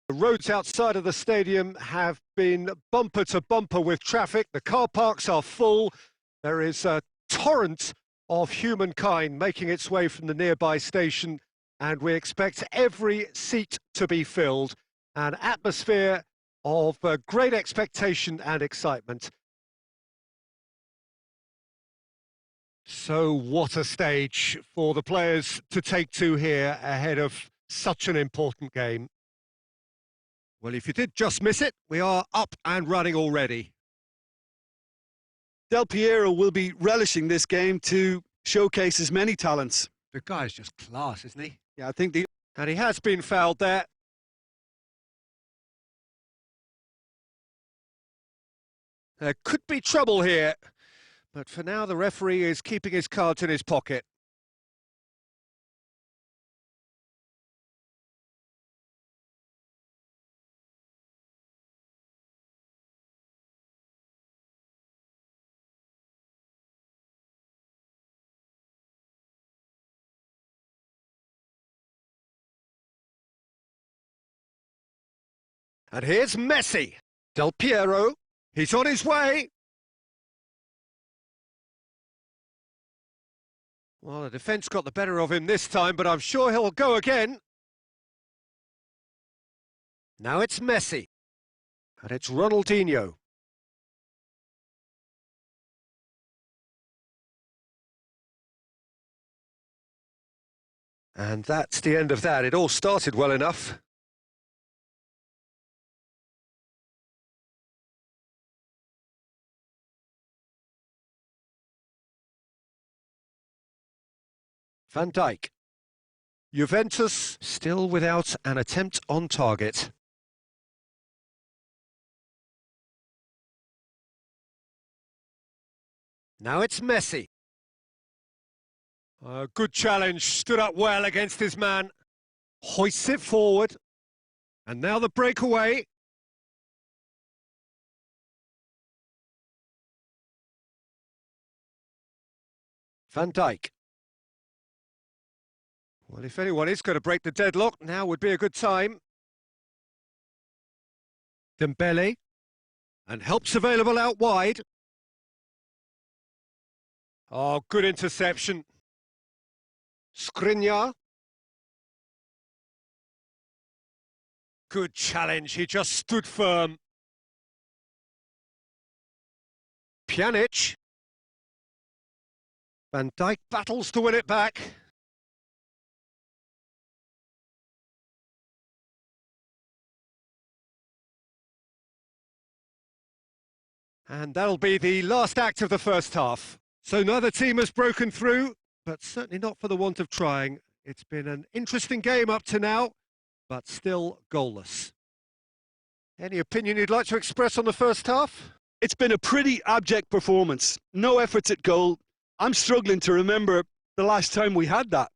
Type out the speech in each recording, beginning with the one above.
The roads outside of the stadium have been bumper to bumper with traffic. The car parks are full. There is a torrent of humankind making its way from the nearby station, and we expect every seat to be filled. An atmosphere of great expectation and excitement. So what a stage for the players to take to here ahead of such an important game. Well, if you did just miss it, we are up and running already. Del Piero will be relishing this game to showcase his many talents. The guy's just class, isn't he? Yeah, I think And he has been fouled there. There could be trouble here, but for now the referee is keeping his cards in his pocket. And here's Messi. Del Piero, he's on his way. Well, the defence got the better of him this time, but I'm sure he'll go again. Now it's Messi. And it's Ronaldinho. And that's the end of that. It all started well enough. Van Dijk. Juventus still without an attempt on target. Now it's Messi. A good challenge, stood up well against his man. Hoists it forward. And now the breakaway. Van Dijk. Well, if anyone is going to break the deadlock, now would be a good time. Dembele. And help's available out wide. Oh, good interception. Skriniar. Good challenge, he just stood firm. Pjanic. Van Dijk battles to win it back. And that'll be the last act of the first half. So neither team has broken through, but certainly not for the want of trying. It's been an interesting game up to now, but still goalless. Any opinion you'd like to express on the first half? it's been a pretty abject performance. No efforts at goal. I'm struggling to remember the last time we had that.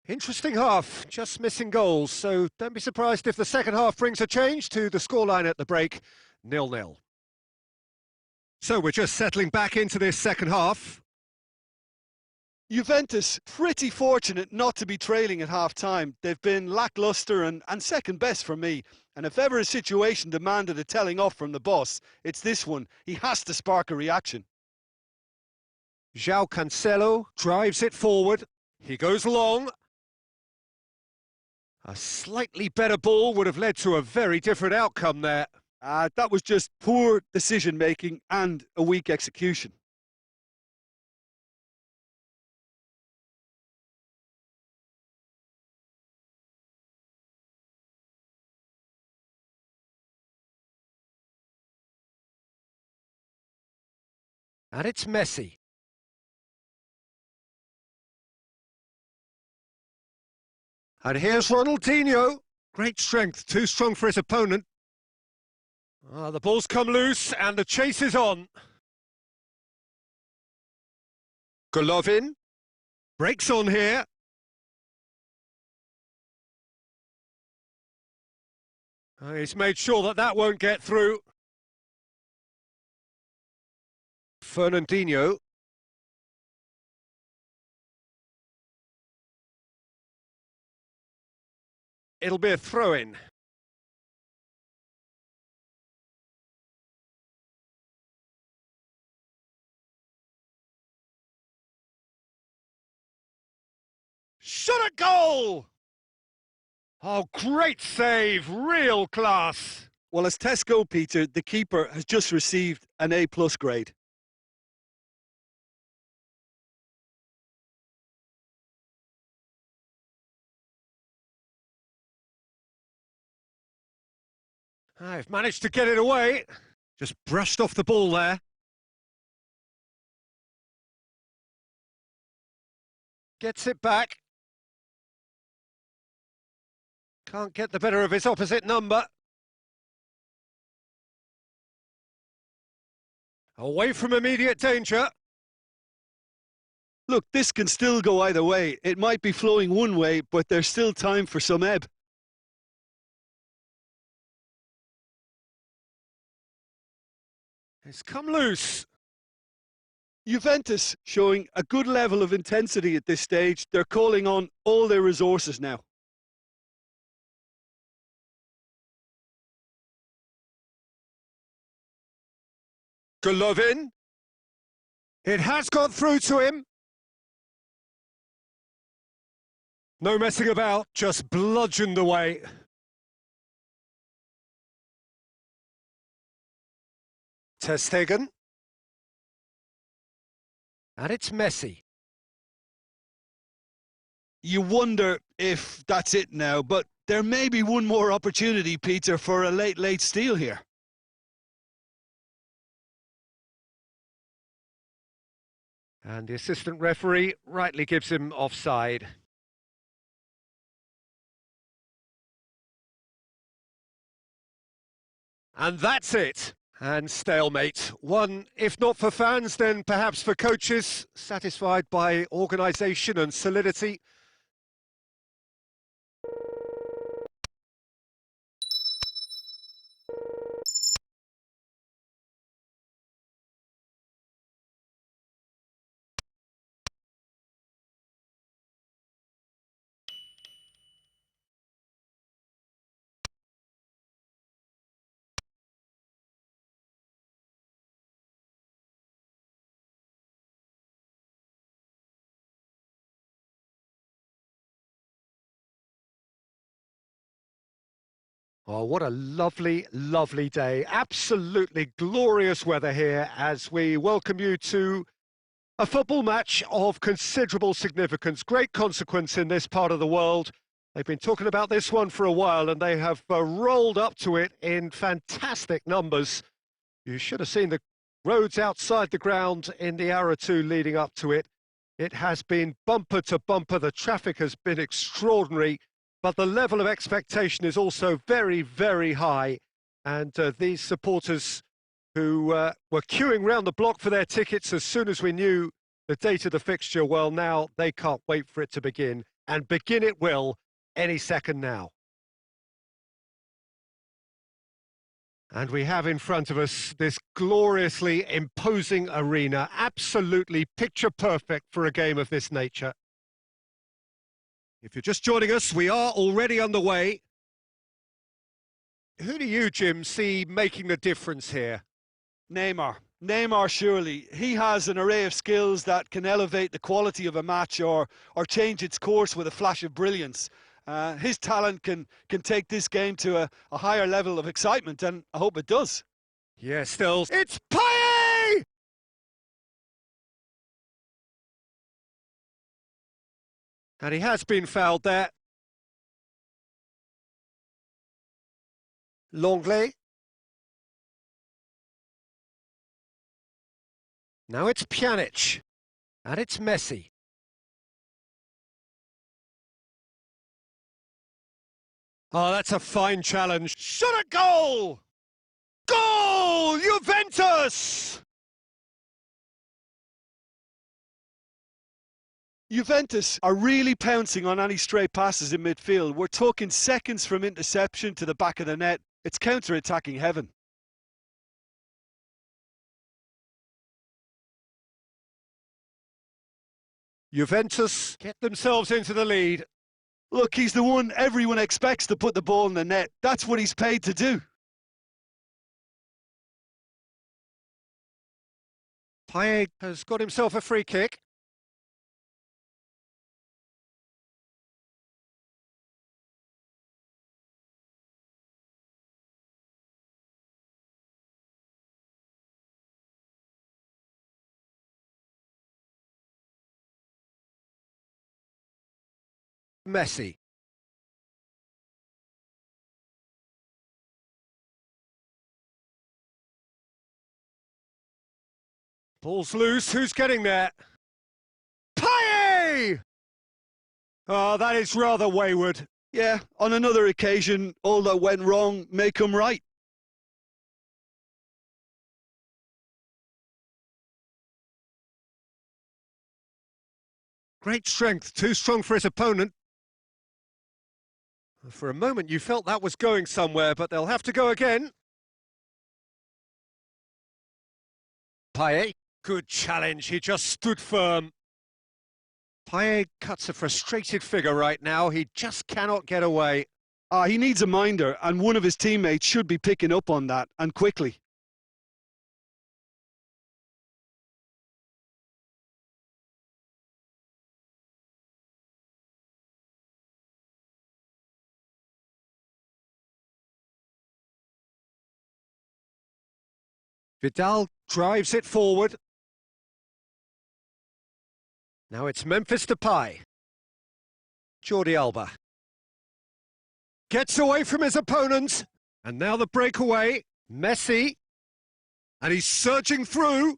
Interesting half, just missing goals, so don't be surprised if the second half brings a change to the scoreline at the break, 0-0. So we're just settling back into this second half. Juventus, pretty fortunate not to be trailing at half-time. They've been lacklustre and second best for me. And if ever a situation demanded a telling off from the boss, it's this one. He has to spark a reaction. João Cancelo drives it forward. He goes long. A slightly better ball would have led to a very different outcome there. That was just poor decision-making and a weak execution. And it's Messi. And here's Ronaldinho. Great strength, too strong for his opponent. The ball's come loose and the chase is on. Golovin breaks on here. He's made sure that that won't get through. Fernandinho. It'll be a throw-in. Shot at goal! Oh, great save, real class. Well, as tests go, Peter, the keeper has just received an A+ grade. I've managed to get it away. Just brushed off the ball there. Gets it back. Can't get the better of his opposite number. Away from immediate danger. Look, this can still go either way. It might be flowing one way, but there's still time for some ebb. It's come loose. Juventus showing a good level of intensity at this stage. They're calling on all their resources now. Golovin. It has got through to him. No messing about, just bludgeoned away. Ter Stegen. And it's Messi. You wonder if that's it now, but there may be one more opportunity, Peter, for a late steal here. And the assistant referee rightly gives him offside. And that's it. And stalemate. One, if not for fans, then perhaps for coaches, satisfied by organisation and solidity. Oh, what a lovely, lovely day. Absolutely glorious weather here as we welcome you to a football match of considerable significance, great consequence in this part of the world. They've been talking about this one for a while and they have rolled up to it in fantastic numbers. You should have seen the roads outside the ground in the hour or two leading up to it. It has been bumper to bumper. The traffic has been extraordinary. But the level of expectation is also very, very high. And these supporters who were queuing round the block for their tickets as soon as we knew the date of the fixture, well, now they can't wait for it to begin. And begin it will any second now. And we have in front of us this gloriously imposing arena, absolutely picture perfect for a game of this nature. If you're just joining us, we are already underway. Who do you, Jim, see making the difference here? Neymar. Neymar, surely. He has an array of skills that can elevate the quality of a match or change its course with a flash of brilliance. His talent can take this game to a higher level of excitement, and I hope it does. Yeah, still. It's Payet! And he has been fouled there. Longley. Now it's Pjanic. And it's Messi. Oh, that's a fine challenge. Shot at goal! Goal! Juventus! Juventus are really pouncing on any stray passes in midfield. We're talking seconds from interception to the back of the net. It's counter-attacking heaven. Juventus get themselves into the lead. Look, he's the one everyone expects to put the ball in the net. That's what he's paid to do. Payet has got himself a free kick. Messi. Ball's loose, who's getting there? PES! Oh, that is rather wayward. Yeah, on another occasion, all that went wrong may come right. Great strength, too strong for his opponent. For a moment you felt that was going somewhere, but they'll have to go again. PES, good challenge, he just stood firm. PES cuts a frustrated figure right now, he just cannot get away. He needs a minder, and one of his teammates should be picking up on that, and quickly. Vidal drives it forward. Now it's Memphis Depay. Jordi Alba. Gets away from his opponent. And now the breakaway. Messi. And he's surging through.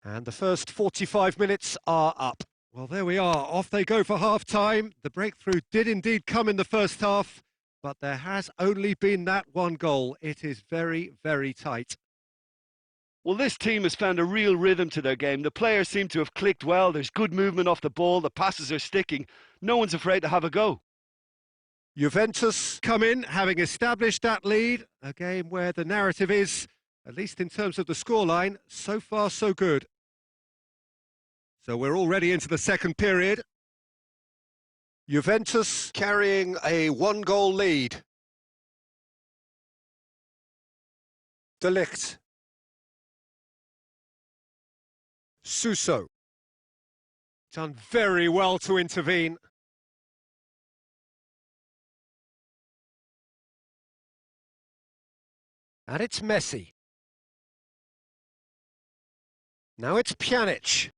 And the first 45 minutes are up. Well, there we are. Off they go for half-time. The breakthrough did indeed come in the first half, but there has only been that one goal. It is very, very tight. Well, this team has found a real rhythm to their game. The players seem to have clicked well. There's good movement off the ball. The passes are sticking. No one's afraid to have a go. Juventus come in, having established that lead. A game where the narrative is, at least in terms of the scoreline, so far so good. So we're already into the second period. Juventus carrying a one-goal lead. De Ligt. Suso. Done very well to intervene. And it's Messi. Now it's Pjanic.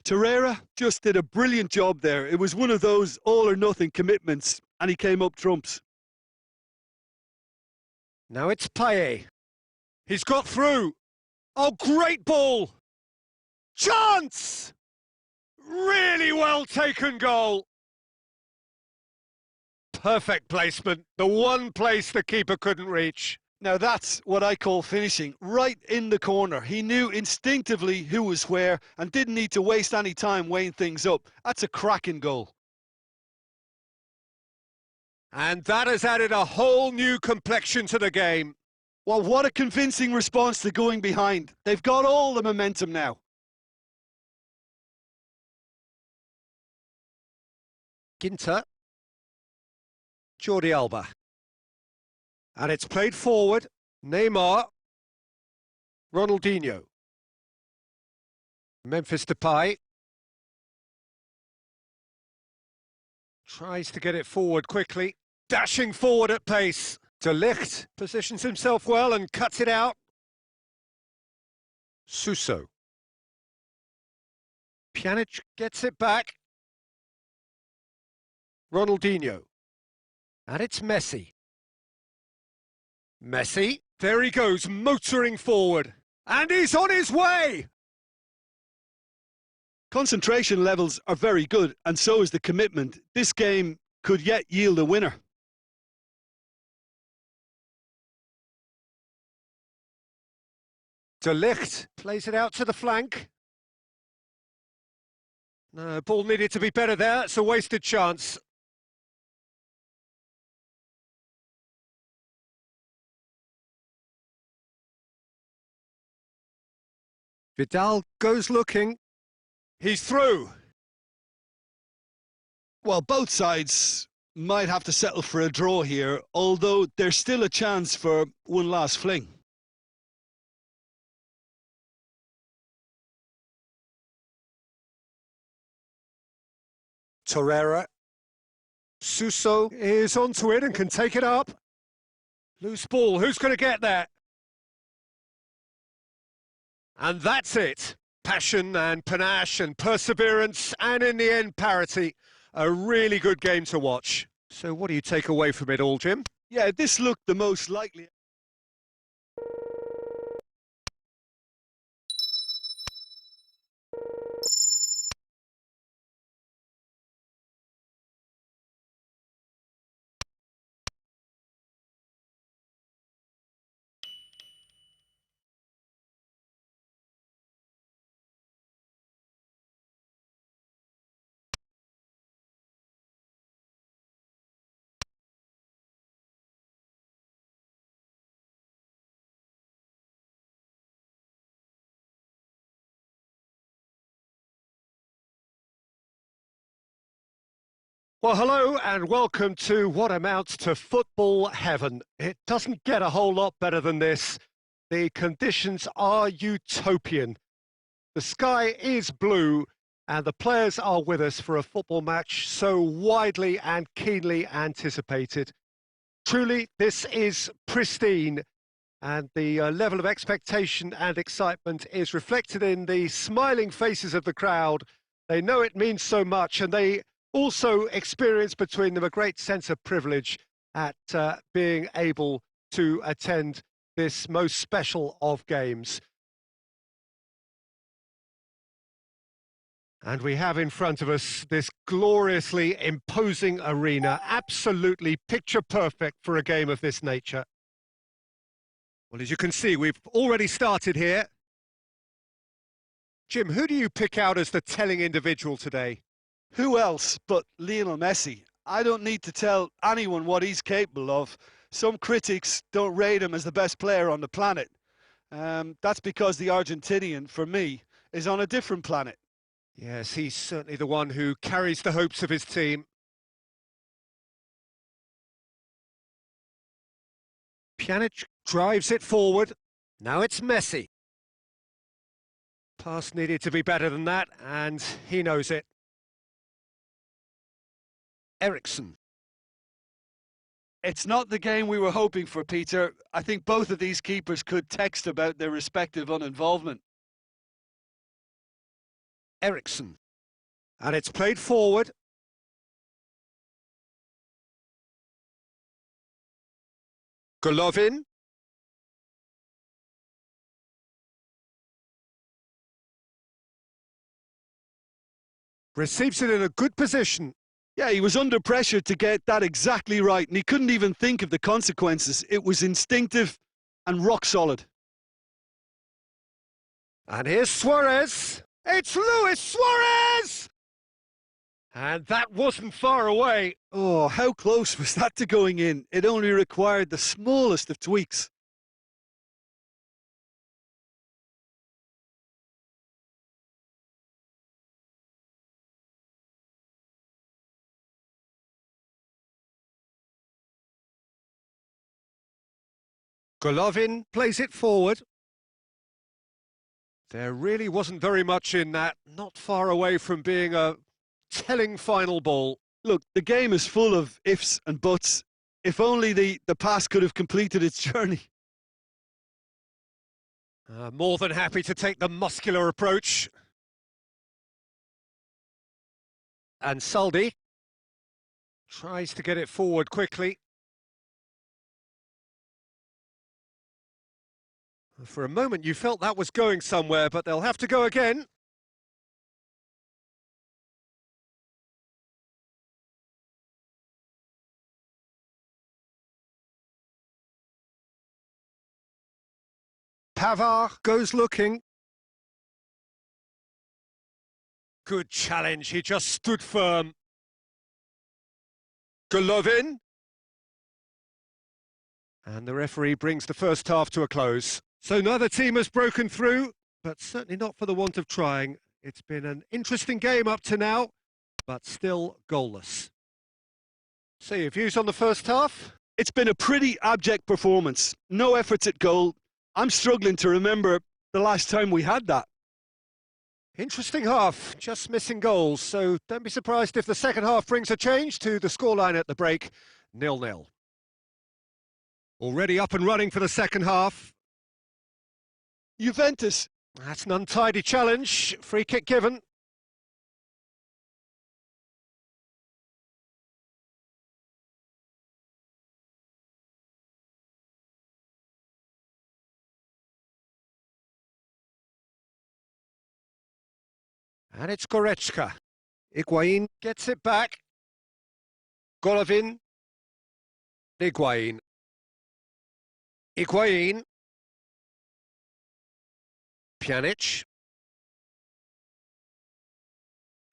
Torreira just did a brilliant job there. It was one of those all-or-nothing commitments, and he came up trumps. Now it's PES. He's got through. Oh, great ball! Chance! Really well taken goal. Perfect placement. The one place the keeper couldn't reach. Now that's what I call finishing, right in the corner. He knew instinctively who was where and didn't need to waste any time weighing things up. That's a cracking goal. And that has added a whole new complexion to the game. Well, what a convincing response to going behind. They've got all the momentum now. Ginter. Jordi Alba. And it's played forward. Neymar. Ronaldinho. Memphis Depay. Tries to get it forward quickly. Dashing forward at pace. De Ligt positions himself well and cuts it out. Suso. Pjanic gets it back. Ronaldinho. And it's Messi. Messi, there he goes, motoring forward. And he's on his way! Concentration levels are very good, and so is the commitment. This game could yet yield a winner. De Ligt plays it out to the flank. No, ball needed to be better there. It's a wasted chance. Vidal goes looking. He's through. Well, both sides might have to settle for a draw here, although there's still a chance for one last fling. Torreira. Suso is onto it and can take it up. Loose ball, who's going to get that? And that's it. Passion and panache and perseverance, and in the end, parity. A really good game to watch. So what do you take away from it all, Jim? Yeah, this looked the most likely. Well, hello and welcome to what amounts to football heaven. It doesn't get a whole lot better than this. The conditions are utopian. The sky is blue and the players are with us for a football match so widely and keenly anticipated. Truly, this is pristine, and the level of expectation and excitement is reflected in the smiling faces of the crowd. They know it means so much, and they also experience between them a great sense of privilege at being able to attend this most special of games. And we have in front of us this gloriously imposing arena, absolutely picture perfect for a game of this nature. Well, as you can see, we've already started here. Jim, who do you pick out as the telling individual today? Who else but Lionel Messi? I don't need to tell anyone what he's capable of. Some critics don't rate him as the best player on the planet. That's because the Argentinian, for me, is on a different planet. Yes, he's certainly the one who carries the hopes of his team. Pjanic drives it forward. Now it's Messi. Pass needed to be better than that, and he knows it. Eriksson. It's not the game we were hoping for, Peter. I think both of these keepers could text about their respective uninvolvement. Eriksson. And it's played forward. Golovin. Receives it in a good position. Yeah, he was under pressure to get that exactly right, and he couldn't even think of the consequences. It was instinctive and rock solid. And here's Suarez. It's Luis Suarez! And that wasn't far away. Oh, how close was that to going in? It only required the smallest of tweaks. Golovin plays it forward. There really wasn't very much in that, not far away from being a telling final ball. Look, the game is full of ifs and buts. If only the pass could have completed its journey. More than happy to take the muscular approach. And Saldi tries to get it forward quickly. For a moment you felt that was going somewhere, but they'll have to go again. Pavard goes looking. Good challenge, he just stood firm. Golovin. And the referee brings the first half to a close. So neither team has broken through, but certainly not for the want of trying. It's been an interesting game up to now, but still goalless. So your views on the first half? It's been a pretty abject performance. No efforts at goal. I'm struggling to remember the last time we had that. Interesting half, just missing goals, so don't be surprised if the second half brings a change to the scoreline at the break, 0-0. Already up and running for the second half. Juventus That's an untidy challenge. Free kick given. And it's Goretzka. Higuain gets it back. Golovin. Higuain. Higuain. Pjanic.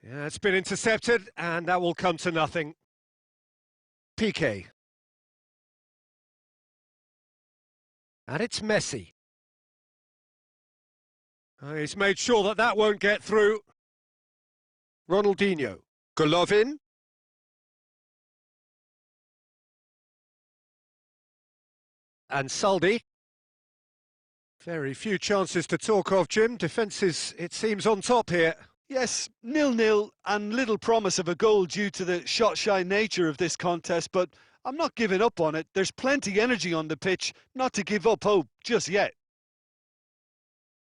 Yeah, it's been intercepted, and that will come to nothing. PK. And it's Messi. He's made sure that that won't get through. Ronaldinho. Golovin. And Saldi. Very few chances to talk of, Jim. Defence is, it seems, on top here. Yes, 0-0 and little promise of a goal due to the shot-shy nature of this contest, but I'm not giving up on it. There's plenty energy on the pitch, not to give up hope just yet.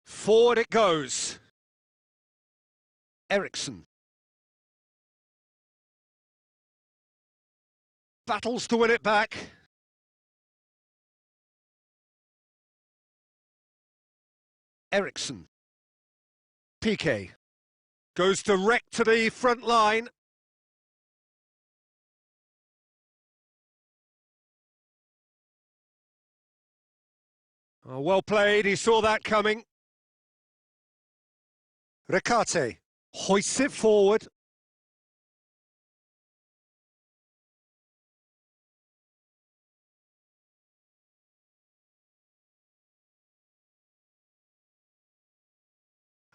Forward it goes. Eriksson. Battles to win it back. Eriksson. PK. Goes direct to the front line. Oh, well played, he saw that coming. Recate hoists it forward.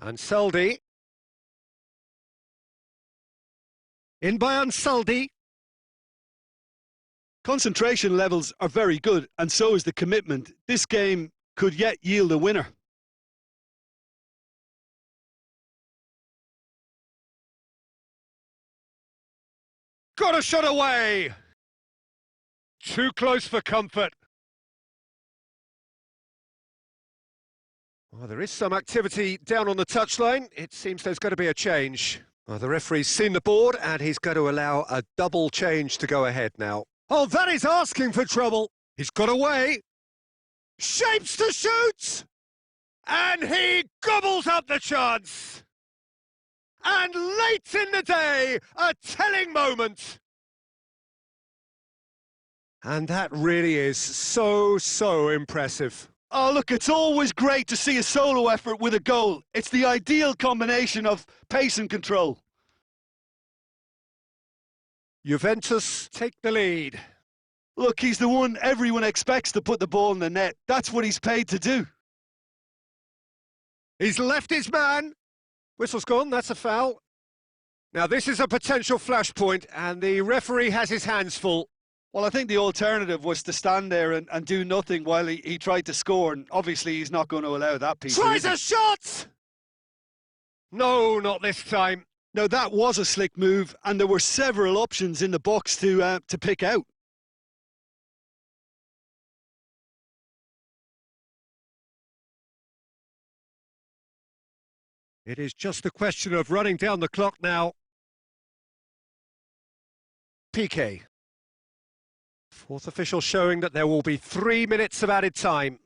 Ansaldi. In by Ansaldi. Concentration levels are very good, and so is the commitment. This game could yet yield a winner. Got a shot away! Too close for comfort. Well, there is some activity down on the touchline. It seems there's going to be a change. Well, the referee's seen the board and he's going to allow a double change to go ahead now. Oh, that is asking for trouble. He's got away. Shapes to shoot! And he gobbles up the chance. And late in the day, a telling moment. And that really is so impressive. Oh, look, it's always great to see a solo effort with a goal. It's the ideal combination of pace and control. Juventus take the lead. Look, he's the one everyone expects to put the ball in the net. That's what he's paid to do. He's left his man. Whistle's gone, that's a foul. Now this is a potential flashpoint and the referee has his hands full. Well, I think the alternative was to stand there and do nothing while he tried to score, and obviously he's not going to allow that piece. Tries a shot! No, not this time. Now, that was a slick move, and there were several options in the box to pick out. It is just a question of running down the clock now. PK. Fourth official showing that there will be 3 minutes of added time.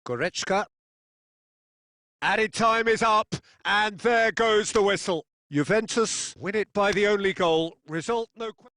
Goretzka. Added time is up, and there goes the whistle. Juventus win it by the only goal. Result, no question.